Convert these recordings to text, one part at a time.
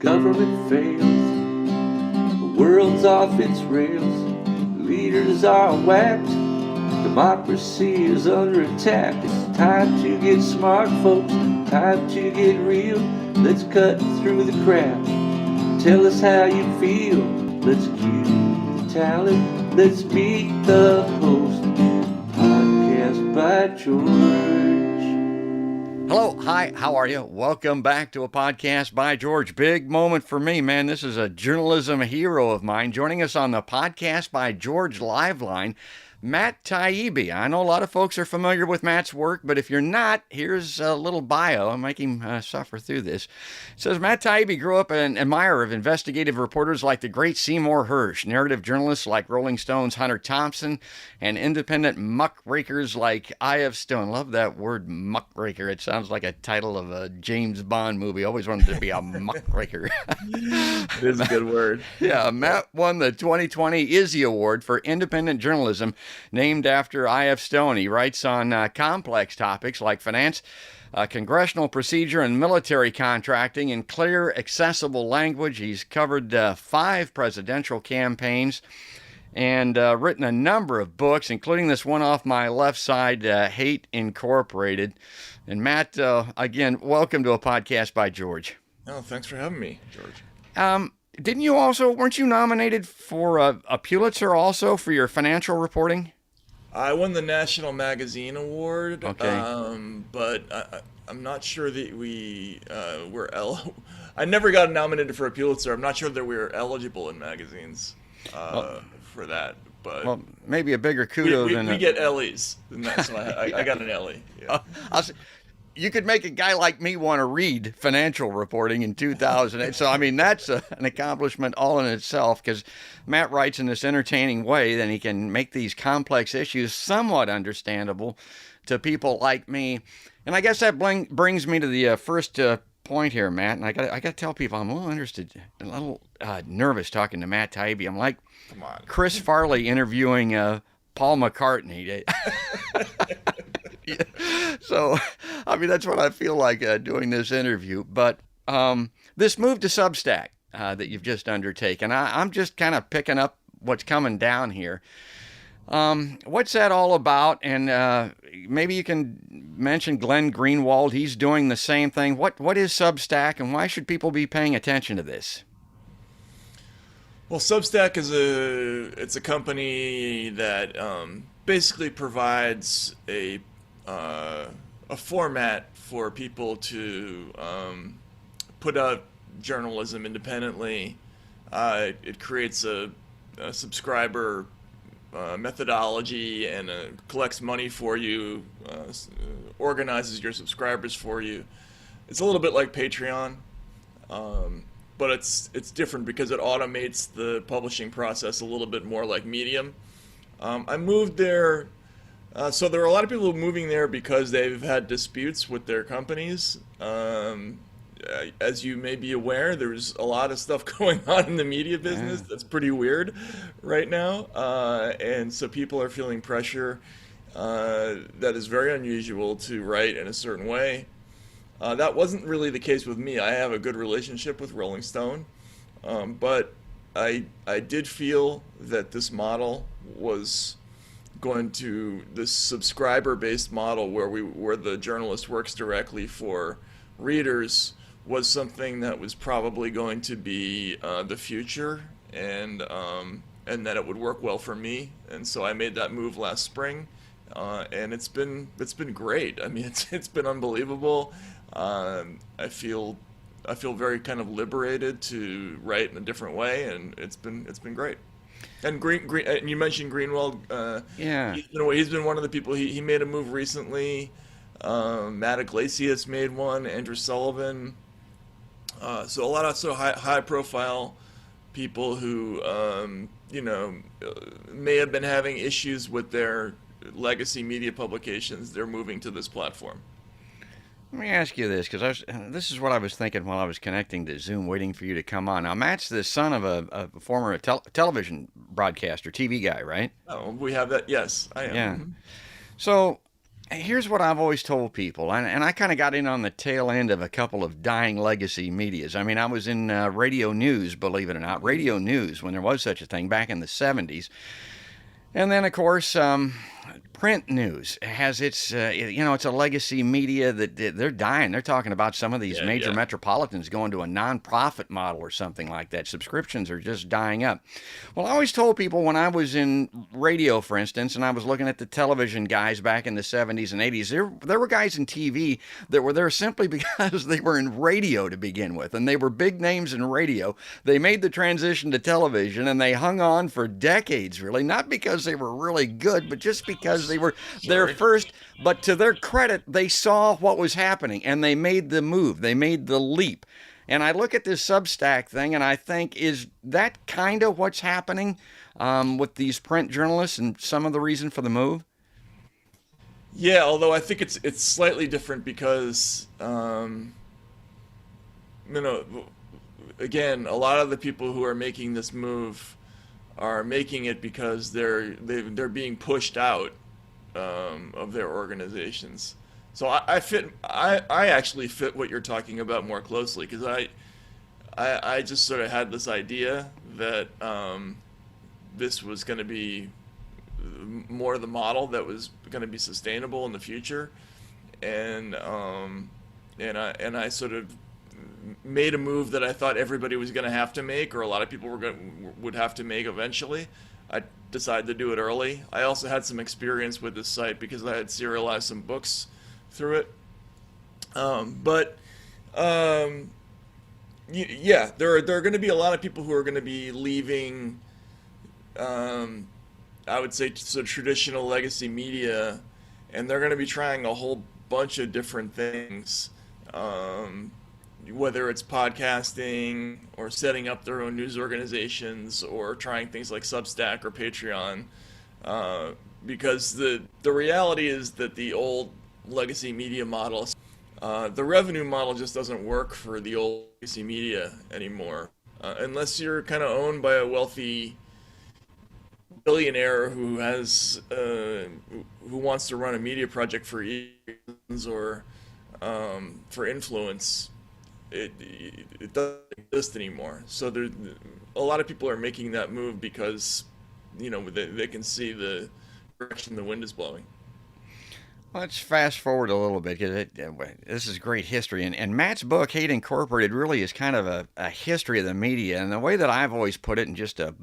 government fails, the world's off its rails, leaders are whacked, democracy is under attack. It's time to get smart, folks, time to get real. Let's cut through the crap, tell us how you feel. Let's cue the talent, let's meet the host. Podcast by George. Hello, hi, how are you? Welcome back to a podcast by George. Big moment for me, man. This is a journalism hero of mine. Joining us on the podcast by George live line, Matt Taibbi. I know a lot of folks are familiar with Matt's work, but if you're not, here's a little bio. I'll make him suffer through this. It says, Matt Taibbi grew up an admirer of investigative reporters like the great Seymour Hersh, narrative journalists like Rolling Stone's Hunter Thompson, and independent muckrakers like I.F. Stone. Love that word, muckraker. It sounds like a title of a James Bond movie. Always wanted to be a muckraker. It is a good word. Yeah, Matt won the 2020 Izzy Award for Independent Journalism, named after I.F. Stone. He writes on complex topics like finance, congressional procedure, and military contracting in clear, accessible language. He's covered 5 presidential campaigns and written a number of books, including this one off my left side, Hate Incorporated. And Matt, again, welcome to a podcast by George. Oh, thanks for having me, George. Weren't you nominated for a Pulitzer also for your financial reporting? I won the National Magazine Award, Okay. but I'm not sure that we were I never got nominated for a Pulitzer. I'm not sure that we were eligible in magazines for that. But Well, maybe a bigger kudos than we get Ellie's, and that's why I got an Ellie. Yeah. You could make a guy like me want to read financial reporting in 2008. So, I mean, that's an accomplishment all in itself, because Matt writes in this entertaining way that he can make these complex issues somewhat understandable to people like me. And I guess that brings me to the first point here, Matt. And I got to tell people I'm a little interested, a little nervous talking to Matt Taibbi. I'm like Come on. Chris Farley interviewing Paul McCartney. So, I mean, that's what I feel like doing this interview. But this move to Substack that you've just undertaken, I'm just kind of picking up what's coming down here. What's that all about? And maybe you can mention Glenn Greenwald. He's doing the same thing. What is Substack, and why should people be paying attention to this? Well, Substack is a company that basically provides a format for people to put out journalism independently. It creates a subscriber methodology and collects money for you, organizes your subscribers for you. It's a little bit like Patreon, but it's different because it automates the publishing process a little bit more like Medium. I moved there. So there are a lot of people moving there because they've had disputes with their companies. As you may be aware, there's a lot of stuff going on in the media business that's pretty weird right now. And so people are feeling pressure that is very unusual to write in a certain way. That wasn't really the case with me. I have a good relationship with Rolling Stone. But I did feel that this model was this subscriber-based model where the journalist works directly for readers was something that was probably going to be the future, and that it would work well for me. And so I made that move last spring, and it's been great. I mean, it's been unbelievable. I feel very kind of liberated to write in a different way, and it's been great. And and you mentioned Greenwald. Yeah. He's been one of the people. He made a move recently. Matt Iglesias made one. Andrew Sullivan. So a lot of high profile people who may have been having issues with their legacy media publications. They're moving to this platform. Let me ask you this, because this is what I was thinking while I was connecting to Zoom, waiting for you to come on. Now, Matt's the son of a former television broadcaster, TV guy, right? Oh, we have that. Yes, I am. Yeah. So here's what I've always told people, and I kind of got in on the tail end of a couple of dying legacy medias. I mean, I was in radio news, believe it or not, radio news when there was such a thing back in the 70s. And then, of course, print news has its, it's a legacy media that they're dying. They're talking about some of these major metropolitans going to a nonprofit model or something like that. Subscriptions are just dying up. Well, I always told people when I was in radio, for instance, and I was looking at the television guys back in the 70s and 80s, there were guys in TV that were there simply because they were in radio to begin with, and they were big names in radio. They made the transition to television, and they hung on for decades, really, not because they were really good, but just because they were there first. But to their credit, they saw what was happening, and they made the move. They made the leap. And I look at this Substack thing, and I think, is that kind of what's happening with these print journalists and some of the reason for the move? Yeah, although I think it's slightly different because, again, a lot of the people who are making this move are making it because they're being pushed out of their organizations. So I actually fit what you're talking about more closely, because I just sort of had this idea that this was going to be more the model that was going to be sustainable in the future, and I sort of made a move that I thought everybody was going to have to make, or a lot of people would have to make eventually. I decided to do it early. I also had some experience with this site because I had serialized some books through it. Yeah, there are going to be a lot of people who are going to be leaving, I would say, sort of traditional legacy media, and they're going to be trying a whole bunch of different things. Whether it's podcasting or setting up their own news organizations or trying things like Substack or Patreon, because the reality is that the old legacy media model, the revenue model just doesn't work for the old legacy media anymore, unless you're kind of owned by a wealthy billionaire who has who wants to run a media project for reasons or for influence. It doesn't exist anymore. So a lot of people are making that move because, they can see the direction the wind is blowing. Let's fast forward a little bit, because this is great history. And Matt's book, Hate Incorporated, really is kind of a history of the media. And the way that I've always put it in just a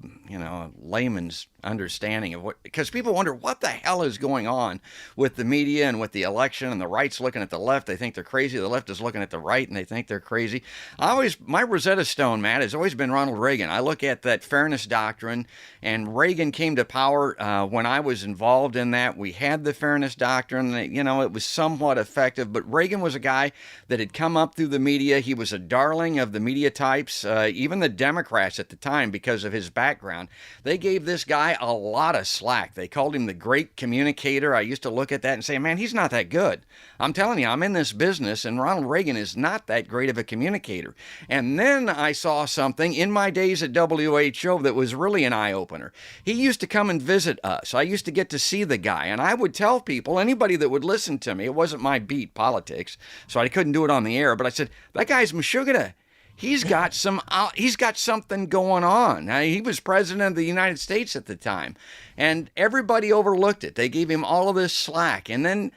layman's understanding of what, because people wonder what the hell is going on with the media and with the election, and the right's looking at the left. They think they're crazy. The left is looking at the right, and they think they're crazy. My Rosetta Stone, Matt, has always been Ronald Reagan. I look at that fairness doctrine, and Reagan came to power when I was involved in that. We had the fairness doctrine. It was somewhat effective, but Reagan was a guy that had come up through the media. He was a darling of the media types, even the Democrats at the time, because of his background. They gave this guy a lot of slack. They called him the great communicator. I used to look at that and say, man, he's not that good. I'm telling you, I'm in this business, and Ronald Reagan is not that great of a communicator. And then I saw something in my days at WHO that was really an eye-opener. He used to come and visit us. I used to get to see the guy, and I would tell people, anybody that would listen to me, it wasn't my beat, politics, so I couldn't do it on the air, but I said, that guy's Meshuggah. He's got something going on. Now, he was president of the United States at the time, and everybody overlooked it. They gave him all of this slack, and then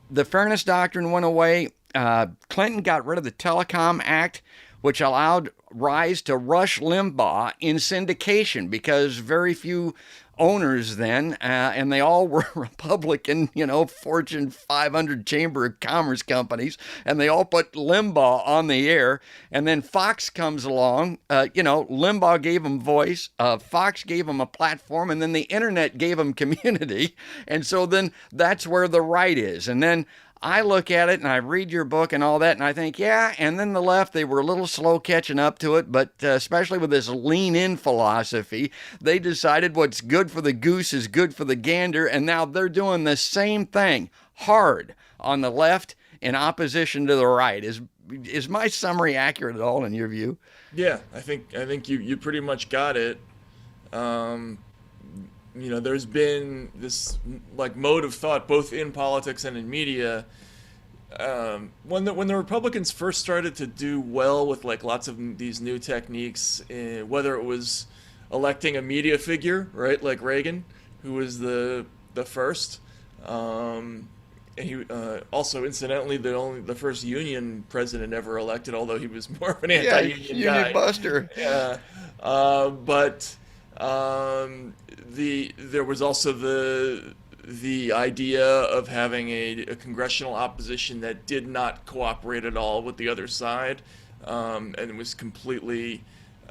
the Fairness Doctrine went away. Clinton got rid of the Telecom Act, which allowed rise to Rush Limbaugh in syndication, because very few owners then, and they all were Republican, Fortune 500 Chamber of Commerce companies, and they all put Limbaugh on the air. And then Fox comes along, Limbaugh gave him voice, Fox gave him a platform, and then the internet gave him community. And so then that's where the right is. And then I look at it and I read your book and all that, and I think, yeah, and then the left, they were a little slow catching up to it, but especially with this lean-in philosophy, they decided what's good for the goose is good for the gander, and now they're doing the same thing hard on the left in opposition to the right. Is my summary accurate at all in your view? Yeah, I think you pretty much got it. there's been this like mode of thought both in politics and in media. When the Republicans first started to do well with like lots of these new techniques, whether it was electing a media figure, right, like Reagan, who was the first, and he also incidentally the first union president ever elected, although he was more of an Yeah, anti-union Union guy. Buster. Yeah, but there was also the idea of having a congressional opposition that did not cooperate at all with the other side, and was completely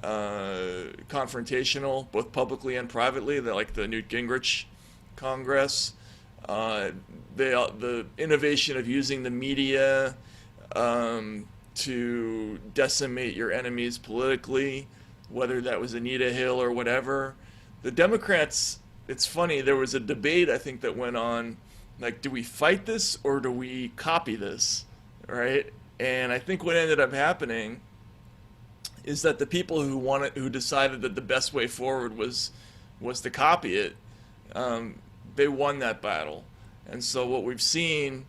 confrontational, both publicly and privately. Like the Newt Gingrich Congress, the innovation of using the media to decimate your enemies politically, whether that was Anita Hill or whatever. The Democrats, it's funny, there was a debate I think that went on, like, do we fight this or do we copy this, right? And I think what ended up happening is that the people who decided that the best way forward was to copy it, they won that battle. And so what we've seen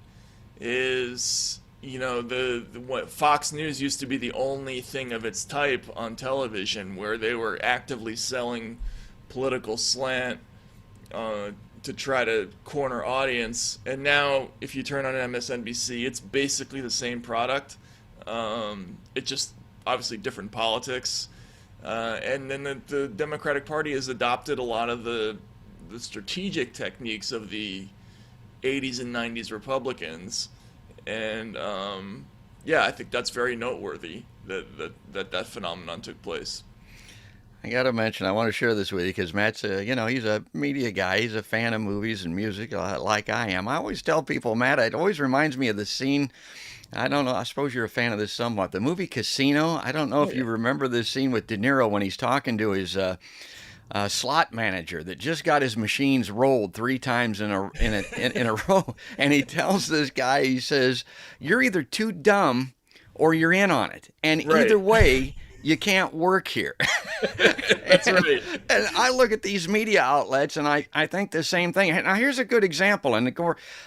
is, what Fox News used to be the only thing of its type on television where they were actively selling political slant to try to corner audience. And now if you turn on MSNBC, it's basically the same product. It just obviously different politics. And then the Democratic Party has adopted a lot of the strategic techniques of the 80s and 90s Republicans. And yeah, I think that's very noteworthy that phenomenon took place. I got to mention, I want to share this with you because Matt's, he's a media guy. He's a fan of movies and music like I am. I always tell people, Matt, it always reminds me of the scene. I don't know. I suppose you're a fan of this somewhat. The movie Casino. I don't know if you remember this scene with De Niro when he's talking to his slot manager that just got his machines rolled 3 times in a row, and he tells this guy, he says, "You're either too dumb or you're in on it, and either way, you can't work here." That's right. And I look at these media outlets and I think the same thing. Now, here's a good example. And,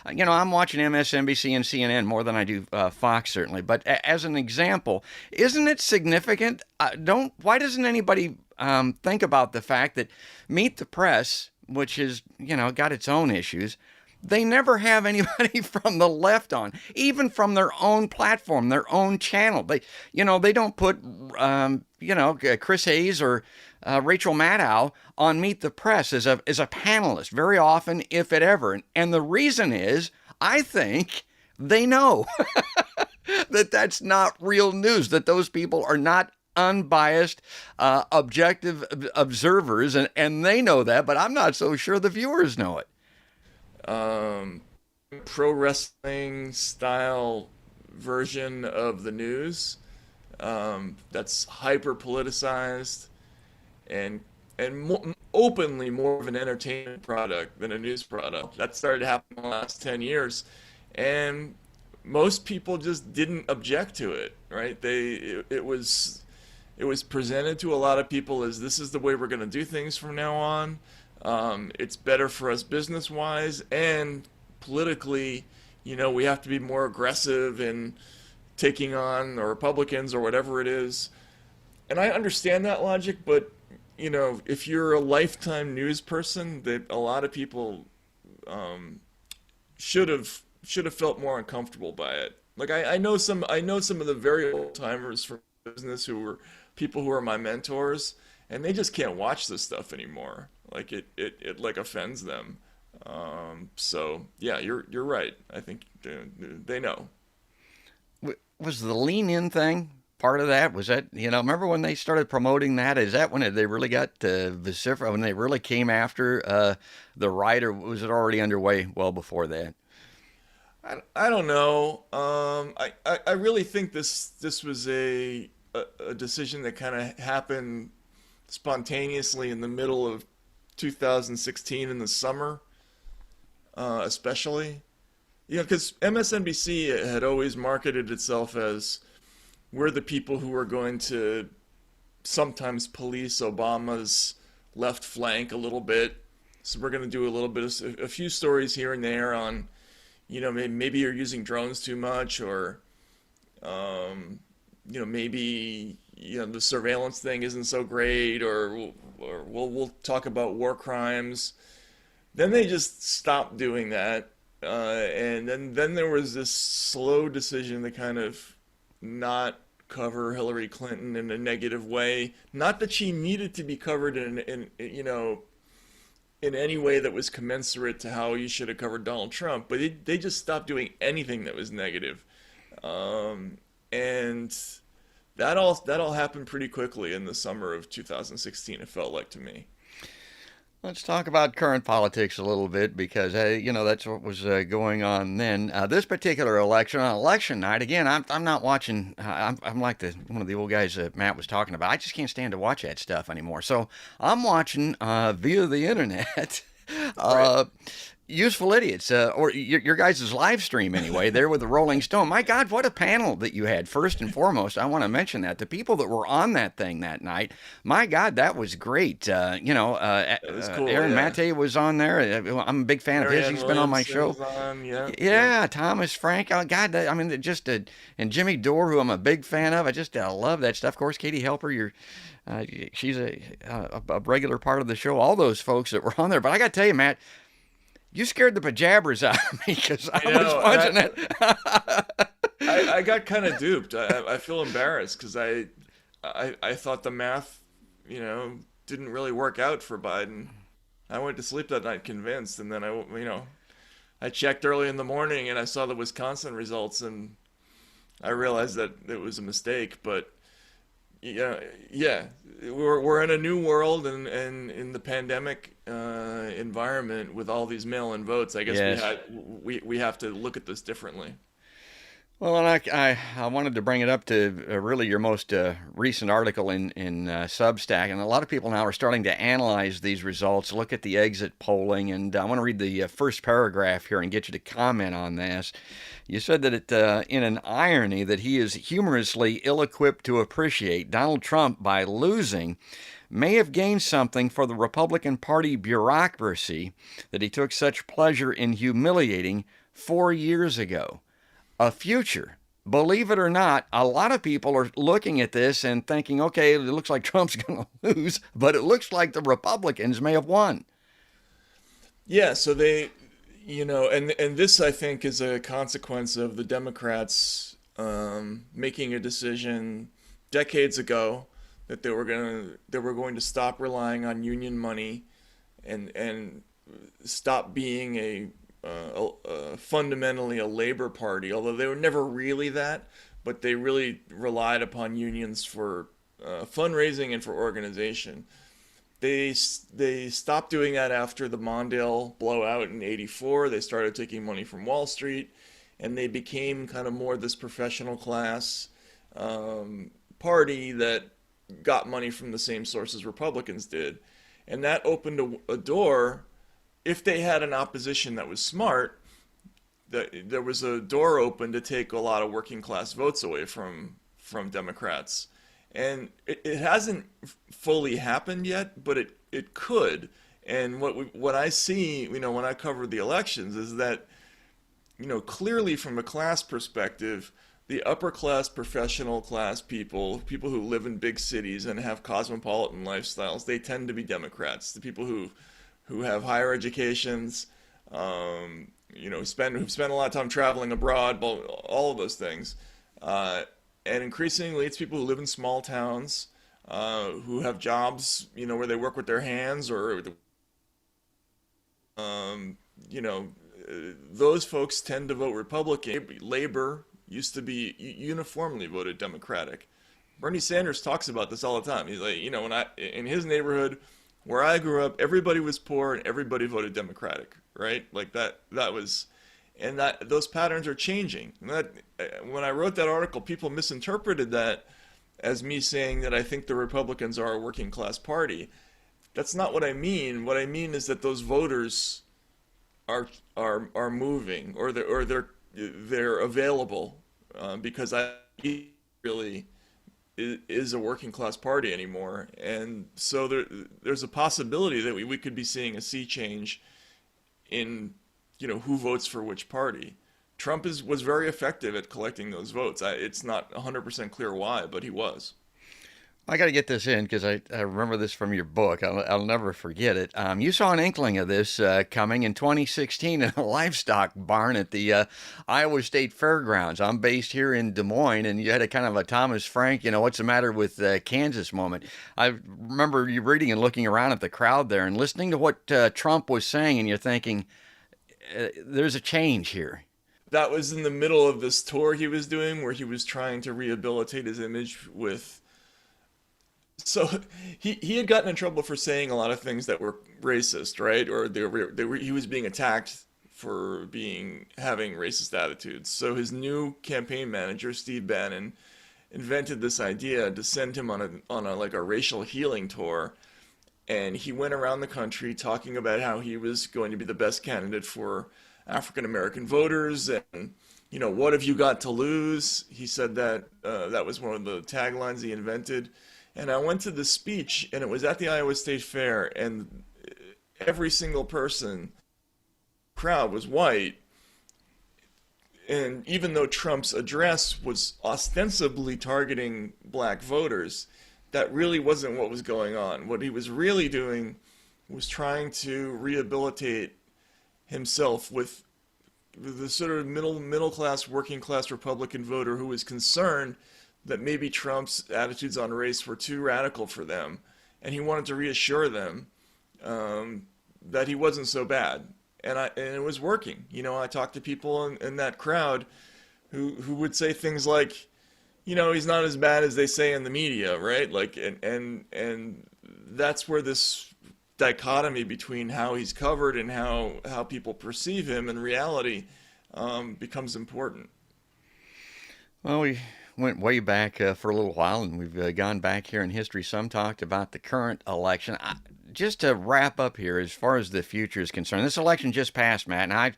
I'm watching MSNBC and CNN more than I do Fox, certainly. But as an example, isn't it significant? Why doesn't anybody think about the fact that Meet the Press, which has, got its own issues, they never have anybody from the left on, even from their own platform, their own channel. They don't put, Chris Hayes or Rachel Maddow on Meet the Press as a panelist very often, if it ever. And the reason is, I think they know that that's not real news, that those people are not unbiased, objective observers, and they know that, but I'm not so sure the viewers know it. Pro wrestling style version of the news that's hyper politicized and openly more of an entertainment product than a news product. That started to happen in the last 10 years, and most people just didn't object to it, right? It was presented to a lot of people as this is the way we're going to do things from now on. It's better for us business-wise and politically. We have to be more aggressive in taking on the Republicans or whatever it is. And I understand that logic, but if you're a lifetime news person, that a lot of people should have felt more uncomfortable by it. Like I know some of the very old timers from business who were people who are my mentors, and they just can't watch this stuff anymore. Like it like offends them. So yeah, you're right. I think they know. Was the lean in thing part of that? Was that, remember when they started promoting that? Is that when they really got vociferous, when they really came after the right, or was it already underway well before that? I don't know. I really think this was a decision that kind of happened spontaneously in the middle of 2016 in the summer, especially. Because MSNBC had always marketed itself as we're the people who are going to sometimes police Obama's left flank a little bit So we're going to do a little bit of a few stories here and there on, maybe you're using drones too much, or maybe the surveillance thing isn't so great, or we'll talk about war crimes. Then they just stopped doing that, and then there was this slow decision to kind of not cover Hillary Clinton in a negative way. Not that she needed to be covered in any way that was commensurate to how you should have covered Donald Trump, but they just stopped doing anything that was negative. And that all happened pretty quickly in the summer of 2016. It felt like to me. Let's talk about current politics a little bit because, that's what was going on then. This particular election, on election night, again, I'm not watching. I'm like one of the old guys that Matt was talking about. I just can't stand to watch that stuff anymore. So I'm watching via the internet. Right. Useful Idiots, or your guys' live stream anyway, there with the Rolling Stone. My God, what a panel that you had. First and foremost, I want to mention that. The people that were on that thing that night, my God, that was great. That was cool. Aaron Yeah. Maté was on there. I'm a big fan of his. Marianne He's been on my Williamson show. was on. Yeah. Yeah. Yeah, Thomas Frank. Oh, God, and Jimmy Dore, who I'm a big fan of. I love that stuff. Of course, Katie Helper, she's a regular part of the show. All those folks that were on there. But I got to tell you, Matt, you scared the pajabbers out of me because I was watching it. I got kind of duped. I feel embarrassed because I thought the math, didn't really work out for Biden. I went to sleep that night convinced, and then I checked early in the morning and I saw the Wisconsin results, and I realized that it was a mistake. But yeah, we're in a new world, and in the pandemic environment with all these mail-in votes, I guess Yes. we have to look at this differently. Well, and I wanted to bring it up to really your most recent article in Substack, and a lot of people now are starting to analyze these results, look at the exit polling, and I want to read the first paragraph here and get you to comment on this. You said that in an irony that he is humorously ill-equipped to appreciate, Donald Trump, by losing, may have gained something for the Republican Party bureaucracy that he took such pleasure in humiliating 4 years ago. A future. Believe it or not, a lot of people are looking at this and thinking, okay, it looks like Trump's going to lose, but it looks like the Republicans may have won. Yeah, so they, and this I think is a consequence of the Democrats making a decision decades ago that they were going to stop relying on union money and stop being fundamentally a labor party, although they were never really that, but they really relied upon unions for fundraising and for organization. They stopped doing that after the Mondale blowout in '84. They started taking money from Wall Street, and they became kind of more this professional class party that got money from the same sources Republicans did. And that opened a door. If they had an opposition that was smart, there was a door open to take a lot of working class votes away from Democrats. And it hasn't fully happened yet, but it could. And what I see, when I cover the elections, is that, clearly from a class perspective, the upper class, professional class people who live in big cities and have cosmopolitan lifestyles, they tend to be Democrats. The people who have higher educations, who've spent a lot of time traveling abroad, all of those things. And increasingly, it's people who live in small towns, who have jobs, where they work with their hands, or, those folks tend to vote Republican. Labor used to be uniformly voted Democratic. Bernie Sanders talks about this all the time. He's like, in his neighborhood, where I grew up, everybody was poor and everybody voted Democratic, right? Like that was, and those patterns are changing. And when I wrote that article, people misinterpreted that as me saying that I think the Republicans are a working class party. That's not what I mean. What I mean is that those voters are moving, or they're available, because I really is a working class party anymore. And so there's a possibility that we could be seeing a sea change in, who votes for which party. Trump was very effective at collecting those votes. It's not 100% clear why, but he was. I got to get this in because I remember this from your book. I'll never forget it. You saw an inkling of this coming in 2016 in a livestock barn at the Iowa State Fairgrounds. I'm based here in Des Moines, and you had a kind of a Thomas Frank, what's the matter with Kansas moment. I remember you reading and looking around at the crowd there and listening to what Trump was saying, and you're thinking, there's a change here. That was in the middle of this tour he was doing where he was trying to rehabilitate his image with. So he had gotten in trouble for saying a lot of things that were racist, right? Or he was being attacked for having racist attitudes. So his new campaign manager, Steve Bannon, invented this idea to send him on a racial healing tour. And he went around the country talking about how he was going to be the best candidate for African American voters, and what have you got to lose? He said that that was one of the taglines he invented. And I went to the speech, and it was at the Iowa State Fair, and every single person, crowd was white. And even though Trump's address was ostensibly targeting black voters, that really wasn't what was going on. What he was really doing was trying to rehabilitate himself with the sort of middle class, working class Republican voter who was concerned that maybe Trump's attitudes on race were too radical for them, and he wanted to reassure them that he wasn't so bad, and it was working. I talked to people in that crowd who would say things like, he's not as bad as they say in the media, right? Like, and that's where this dichotomy between how he's covered and how people perceive him in reality becomes important. Well, we went way back for a little while, and we've gone back here in history. Some talked about the current election. Just to wrap up here, as far as the future is concerned, this election just passed, Matt, and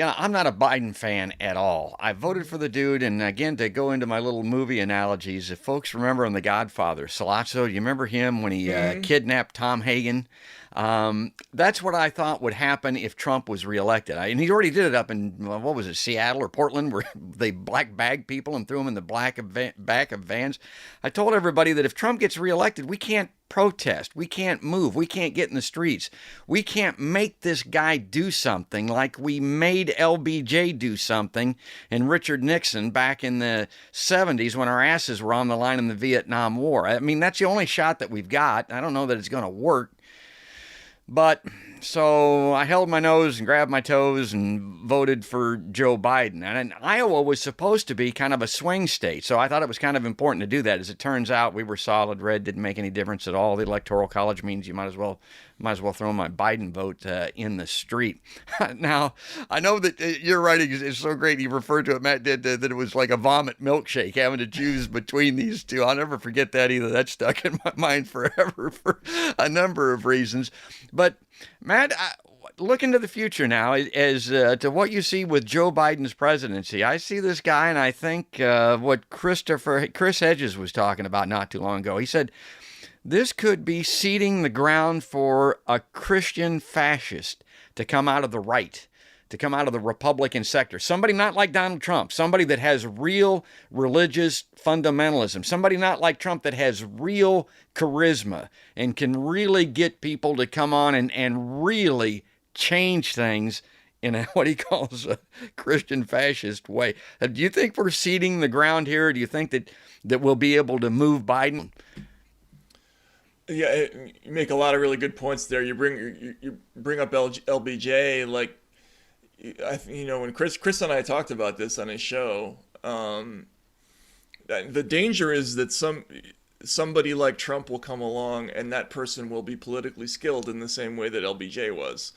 I'm not a Biden fan at all. I voted for the dude, and again, to go into my little movie analogies, if folks remember in The Godfather, Sollozzo, you remember him when he kidnapped Tom Hagen? That's what I thought would happen if Trump was reelected. And he already did it up in, what was it, Seattle or Portland, where they black bagged people and threw them in the back of vans. I told everybody that if Trump gets reelected, we can't protest. We can't move. We can't get in the streets. We can't make this guy do something like we made LBJ do something and Richard Nixon back in the 70s when our asses were on the line in the Vietnam War. I mean, that's the only shot that we've got. I don't know that it's going to work. But so I held my nose and grabbed my toes and voted for Joe Biden. And Iowa was supposed to be kind of a swing state, so I thought it was kind of important to do that. As it turns out, we were solid red, didn't make any difference at all. The Electoral College means you might as well throw my Biden vote in the street. Now, I know that your writing is so great. You referred to it, Matt did, that it was like a vomit milkshake, having to choose between these two. I'll never forget that either. That stuck in my mind forever for a number of reasons. But, Matt, look into the future now as to what you see with Joe Biden's presidency. I see this guy, and I think what Chris Hedges was talking about not too long ago. He said, this could be seeding the ground for a Christian fascist to come out of the right, to come out of the Republican sector. Somebody not like Donald Trump, somebody that has real religious fundamentalism, somebody not like Trump that has real charisma and can really get people to come on and really change things in what he calls a Christian fascist way. Do you think we're seeding the ground here? Do you think that we'll be able to move Biden? Yeah, you make a lot of really good points there. You bring up LBJ, like, when Chris and I talked about this on his show, the danger is that somebody like Trump will come along and that person will be politically skilled in the same way that LBJ was.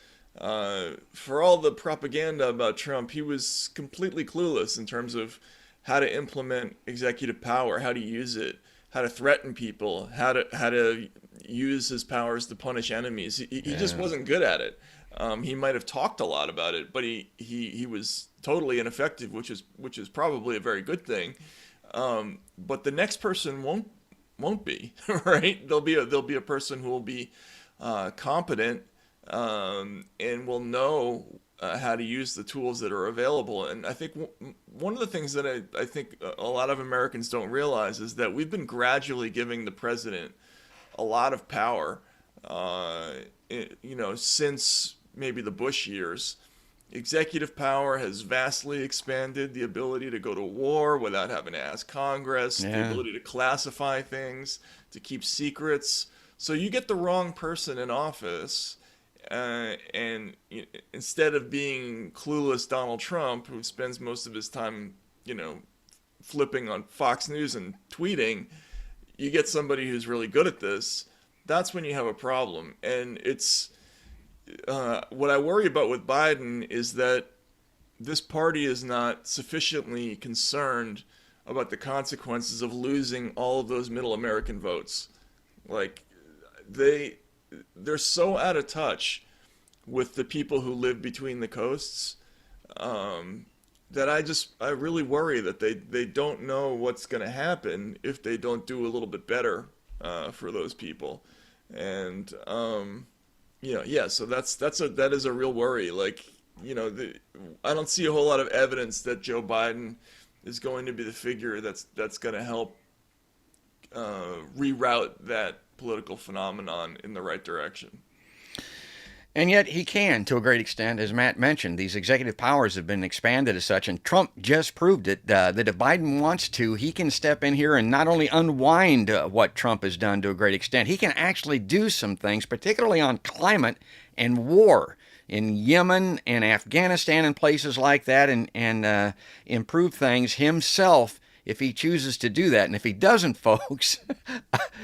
For all the propaganda about Trump, he was completely clueless in terms of how to implement executive power, how to use it, how to threaten people, how to use his powers to punish enemies. He just wasn't good at it. He might have talked a lot about it, but he was totally ineffective, which is probably a very good thing. But the next person won't be right. There'll be a person who will be competent, and will know how to use the tools that are available. And I think one of the things that I think a lot of Americans don't realize is that we've been gradually giving the president a lot of power, since maybe the Bush years. Executive power has vastly expanded, the ability to go to war without having to ask Congress, the Yeah. ability to classify things, to keep secrets. So you get the wrong person in office, and instead of being clueless Donald Trump, who spends most of his time, flipping on Fox News and tweeting, you get somebody who's really good at this. That's when you have a problem. And it's what I worry about with Biden is that this party is not sufficiently concerned about the consequences of losing all of those middle American votes. Like they're so out of touch with the people who live between the coasts, that I really worry that they don't know what's going to happen if they don't do a little bit better for those people. And yeah, so that is a real worry. Like, I don't see a whole lot of evidence that Joe Biden is going to be the figure that's going to help reroute that political phenomenon in the right direction. And yet he can, to a great extent, as Matt mentioned. These executive powers have been expanded as such, and Trump just proved it, that if Biden wants to, he can step in here and not only unwind what Trump has done to a great extent, he can actually do some things, particularly on climate and war in Yemen and Afghanistan and places like that, and improve things himself if he chooses to do that. And if he doesn't, folks,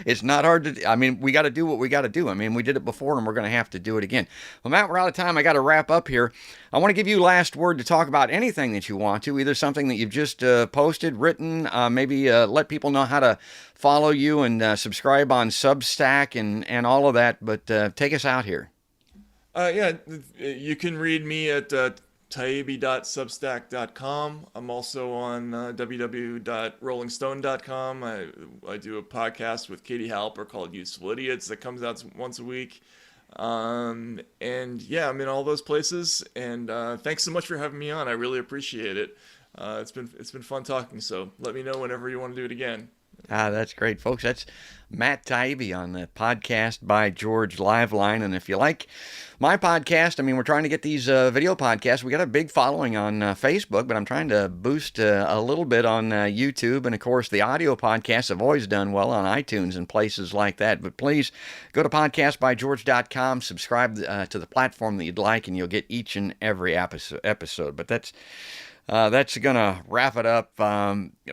it's not hard to, I mean, we got to do what we got to do. I mean, we did it before and we're going to have to do it again. Well, Matt, we're out of time. I got to wrap up here. I want to give you last word to talk about anything that you want to, either something that you've just posted, written, maybe let people know how to follow you and subscribe on Substack and all of that. But take us out here. Yeah, you can read me at taibbi.substack.com. I'm also on www.rollingstone.com. I do a podcast with Katie Halper called Useful Idiots that comes out once a week. And yeah, I'm in all those places. And thanks so much for having me on. I really appreciate it. It's been fun talking. So let me know whenever you want to do it again. That's great, folks. That's Matt Taibbi on the podcast by George Liveline. And if you like my podcast, I mean, we're trying to get these video podcasts. We got a big following on Facebook, but I'm trying to boost a little bit on YouTube. And of course, the audio podcasts have always done well on iTunes and places like that. But please go to podcastbygeorge.com, subscribe to the platform that you'd like, and you'll get each and every episode. But that's going to wrap it up.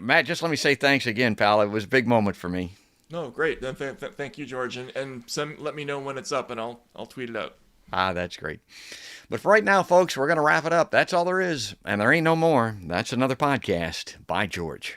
Matt, just let me say thanks again, pal. It was a big moment for me. No, great. Thank you, George. And let me know when it's up, and I'll tweet it out. That's great. But for right now, folks, we're going to wrap it up. That's all there is. And there ain't no more. That's another podcast by George.